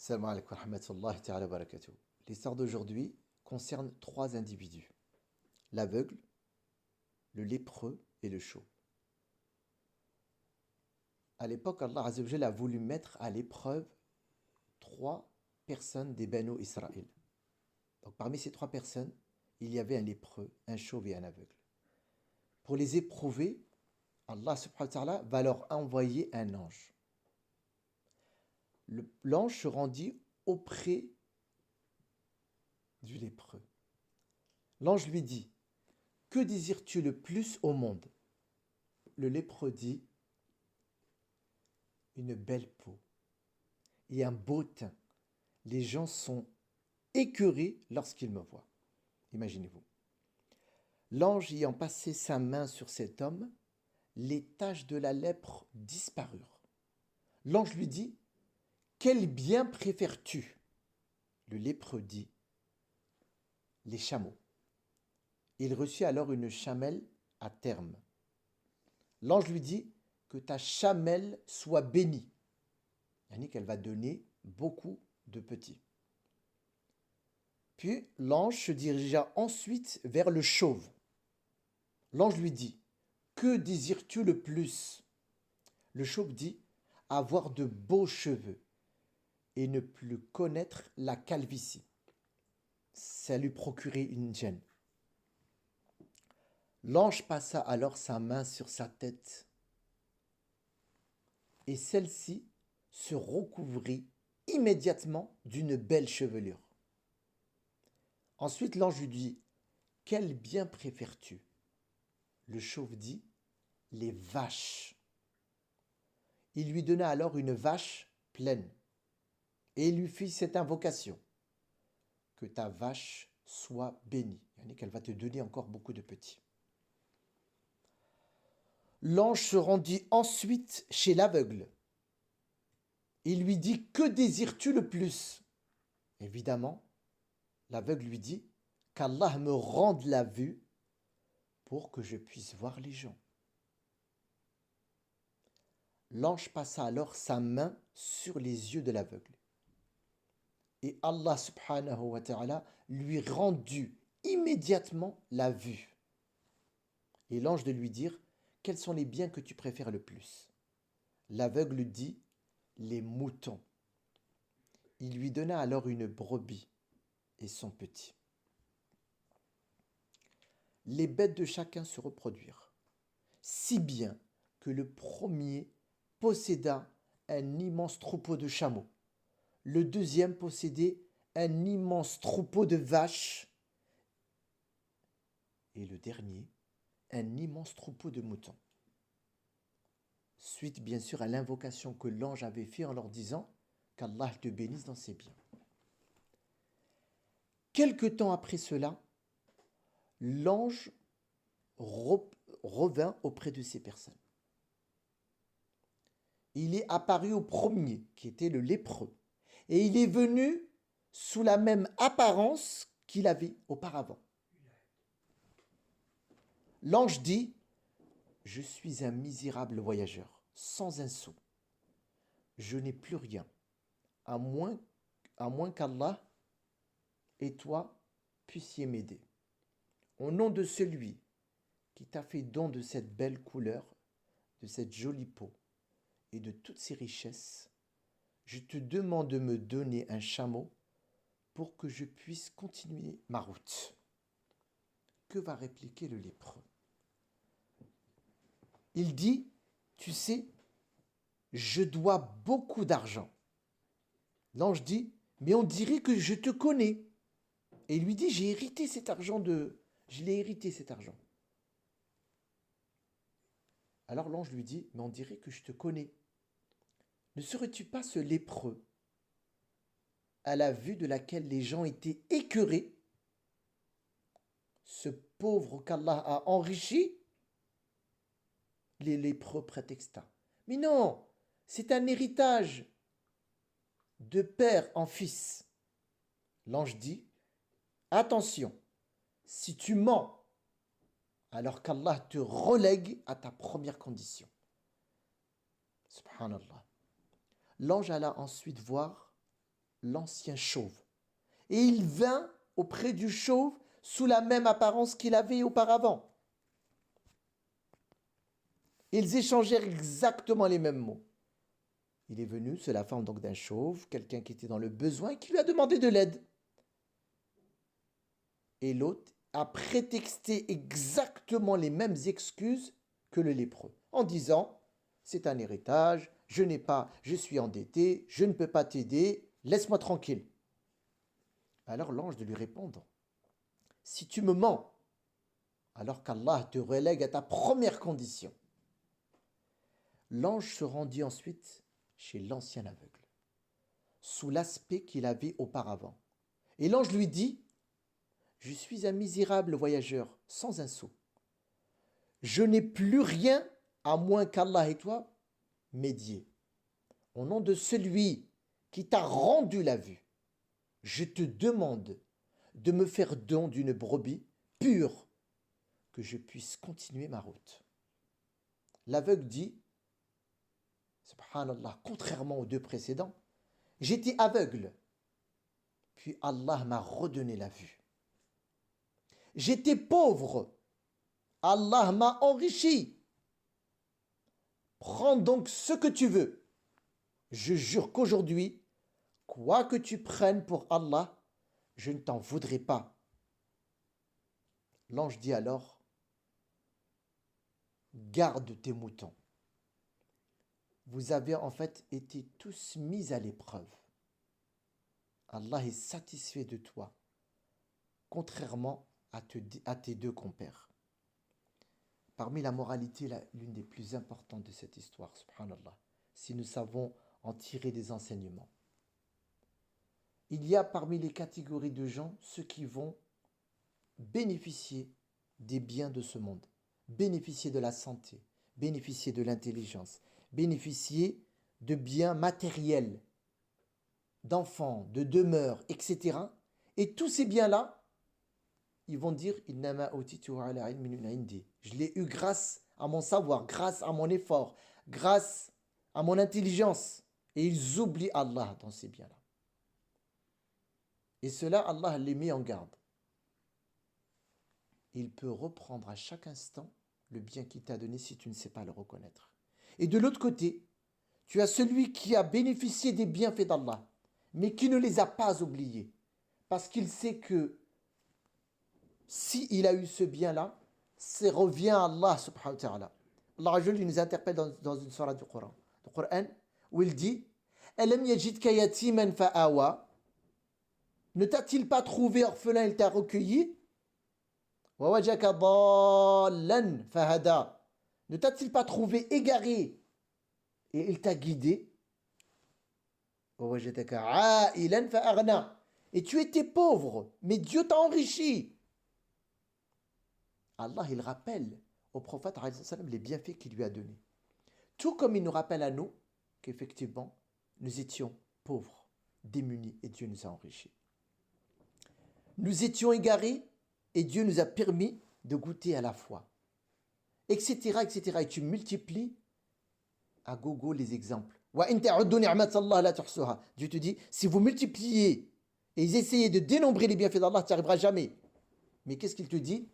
Salam alaikum wa rahmatullahi ta'ala wa barakatuh. L'histoire d'aujourd'hui concerne trois individus, l'aveugle, le lépreux et le chauve. À l'époque, Allah Azza wa Jalla a voulu mettre à l'épreuve trois personnes des Banu Israël. Donc parmi ces trois personnes, il y avait un lépreux, un chauve et un aveugle. Pour les éprouver, Allah subhanahu wa ta'ala va leur envoyer un ange. L'ange se rendit auprès du lépreux. L'ange lui dit: que désires-tu le plus au monde? Le lépreux dit: une belle peau et un beau teint. Les gens sont écœurés lorsqu'ils me voient. Imaginez-vous. L'ange ayant passé sa main sur cet homme, les taches de la lèpre disparurent. L'ange lui dit: quel bien préfères-tu? Le lépreux dit: les chameaux. Il reçut alors une chamelle à terme. L'ange lui dit: que ta chamelle soit bénie. C'est-à-dire qu'elle va donner beaucoup de petits. Puis l'ange se dirigea ensuite vers le chauve. L'ange lui dit: que désires-tu le plus? Le chauve dit: avoir de beaux cheveux et ne plus connaître la calvitie. Ça lui procurait une gêne. L'ange passa alors sa main sur sa tête et celle-ci se recouvrit immédiatement d'une belle chevelure. Ensuite l'ange lui dit: quel bien préfères-tu? Le chauve dit: les vaches. Il lui donna alors une vache pleine et il lui fit cette invocation: que ta vache soit bénie, c'est-à-dire qu'elle va te donner encore beaucoup de petits. L'ange se rendit ensuite chez l'aveugle. Il lui dit: que désires-tu le plus? Évidemment, l'aveugle lui dit: qu'Allah me rende la vue pour que je puisse voir les gens. L'ange passa alors sa main sur les yeux de l'aveugle. Et Allah subhanahu wa ta'ala lui rendit immédiatement la vue. Et l'ange de lui dire: quels sont les biens que tu préfères le plus? L'aveugle dit: les moutons. Il lui donna alors une brebis et son petit. Les bêtes de chacun se reproduirent, si bien que le premier posséda un immense troupeau de chameaux, le deuxième possédait un immense troupeau de vaches et le dernier un immense troupeau de moutons. Suite bien sûr à l'invocation que l'ange avait fait en leur disant qu'Allah te bénisse dans ses biens. Quelque temps après cela, l'ange revint auprès de ces personnes. Il est apparu au premier, qui était le lépreux, et il est venu sous la même apparence qu'il avait auparavant. L'ange dit: je suis un misérable voyageur, sans un sou. Je n'ai plus rien, à moins qu'Allah et toi puissiez m'aider. Au nom de celui qui t'a fait don de cette belle couleur, de cette jolie peau et de toutes ces richesses, je te demande de me donner un chameau pour que je puisse continuer ma route. Que va répliquer le lépreux? Il dit: tu sais, je dois beaucoup d'argent. L'ange dit: mais on dirait que je te connais. Et il lui dit: je l'ai hérité cet argent. Alors l'ange lui dit: mais on dirait que je te connais. Ne serais-tu pas ce lépreux à la vue de laquelle les gens étaient écœurés, ce pauvre qu'Allah a enrichi? Les lépreux prétexta: mais non, c'est un héritage de père en fils. L'ange dit: attention, si tu mens, alors qu'Allah te relègue à ta première condition. Subhanallah. L'ange alla ensuite voir l'ancien chauve. Et il vint auprès du chauve sous la même apparence qu'il avait auparavant. Ils échangèrent exactement les mêmes mots. Il est venu sous la forme donc d'un chauve, quelqu'un qui était dans le besoin et qui lui a demandé de l'aide. Et l'autre a prétexté exactement les mêmes excuses que le lépreux, en disant « c'est un héritage, je suis endetté, je ne peux pas t'aider, laisse-moi tranquille ». Alors l'ange de lui répondre « si tu me mens, alors qu'Allah te relègue à ta première condition ». L'ange se rendit ensuite chez l'ancien aveugle, sous l'aspect qu'il avait auparavant. Et l'ange lui dit « je suis un misérable voyageur, sans un sou. Je n'ai plus rien à moins qu'Allah et toi m'aidiez. Au nom de celui qui t'a rendu la vue, je te demande de me faire don d'une brebis pure, que je puisse continuer ma route. » L'aveugle dit, subhanallah, contrairement aux deux précédents, j'étais aveugle, puis Allah m'a redonné la vue. J'étais pauvre, Allah m'a enrichi. Prends donc ce que tu veux. Je jure qu'aujourd'hui, quoi que tu prennes pour Allah, je ne t'en voudrai pas. L'ange dit alors, garde tes moutons. Vous avez en fait été tous mis à l'épreuve. Allah est satisfait de toi, contrairement à tes deux compères. Parmi la moralité, l'une des plus importantes de cette histoire, subhanallah, si nous savons en tirer des enseignements. Il y a parmi les catégories de gens ceux qui vont bénéficier des biens de ce monde, bénéficier de la santé, bénéficier de l'intelligence, bénéficier de biens matériels, d'enfants, de demeures, etc. Et tous ces biens-là, ils vont dire « je l'ai eu grâce à mon savoir, grâce à mon effort, grâce à mon intelligence. » Et ils oublient Allah dans ces biens-là. Et cela, Allah les met en garde. Il peut reprendre à chaque instant le bien qu'il t'a donné si tu ne sais pas le reconnaître. Et de l'autre côté, tu as celui qui a bénéficié des bienfaits d'Allah, mais qui ne les a pas oubliés, parce qu'il sait que s'il a eu ce bien-là, ça revient à Allah subhanahu wa ta'ala. Allah nous interpelle dans une surah du Coran, où il dit « Alam yajidka yatiman fa'awa » Ne t'a-t-il pas trouvé orphelin, il t'a recueilli? Wa wajaka dallan fahada. Ne t'a-t-il pas trouvé égaré et il t'a guidé? Wa wajadaka ailan fa'aghna. Et tu étais pauvre, mais Dieu t'a enrichi. Allah, il rappelle au prophète les bienfaits qu'il lui a donnés. Tout comme il nous rappelle à nous qu'effectivement, nous étions pauvres, démunis et Dieu nous a enrichis. Nous étions égarés et Dieu nous a permis de goûter à la foi. Etc., etc. Et tu multiplies à gogo les exemples. Dieu te dit, si vous multipliez et essayez de dénombrer les bienfaits d'Allah, tu n'y arriveras jamais. Mais qu'est-ce qu'il te dit?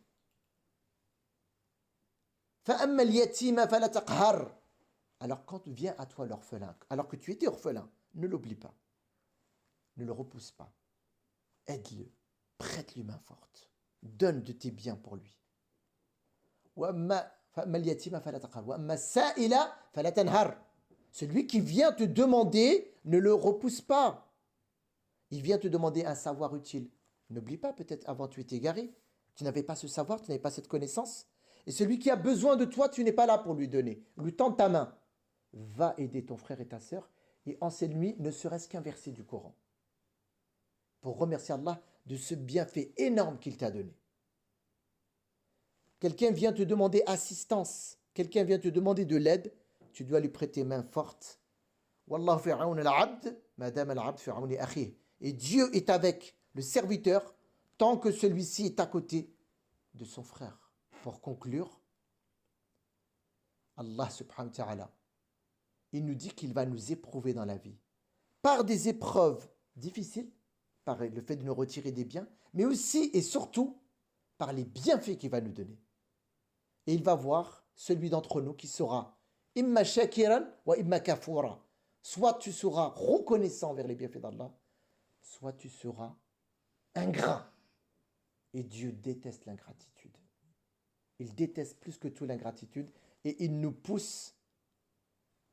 Alors quand vient à toi l'orphelin, alors que tu étais orphelin, ne l'oublie pas. Ne le repousse pas. Aide-le. Prête-lui main forte. Donne de tes biens pour lui. Celui qui vient te demander, ne le repousse pas. Il vient te demander un savoir utile. N'oublie pas, peut-être avant tu étais égaré. Tu n'avais pas ce savoir, tu n'avais pas cette connaissance. Et celui qui a besoin de toi, tu n'es pas là pour lui donner. Lui tends ta main. Va aider ton frère et ta sœur et enseigne-lui ne serait-ce qu'un verset du Coran. Pour remercier Allah de ce bienfait énorme qu'il t'a donné. Quelqu'un vient te demander assistance, quelqu'un vient te demander de l'aide, tu dois lui prêter main forte. Wallahu fi aoun al-abd, madame al-abd fi aouni akhih. Et Dieu est avec le serviteur tant que celui-ci est à côté de son frère. Pour conclure, Allah subhanahu wa ta'ala, il nous dit qu'il va nous éprouver dans la vie par des épreuves difficile par le fait de nous retirer des biens, mais aussi et surtout par les bienfaits qu'il va nous donner. Et il va voir celui d'entre nous qui sera imma shakiran wa imma kafura. Soit tu seras reconnaissant envers les bienfaits d'Allah, soit tu seras ingrat. Et Dieu déteste l'ingratitude. Il déteste plus que tout l'ingratitude et il nous pousse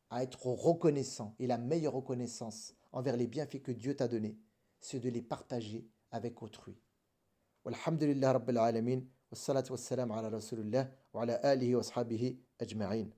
à être reconnaissant. Et la meilleure reconnaissance envers les bienfaits que Dieu t'a donnés, c'est de les partager avec autrui. Walhamdulillah Rabbil Alamin. Wassalatu wassalamu ala Rasulullah wa ala alihi wa ashabihi ajma'in.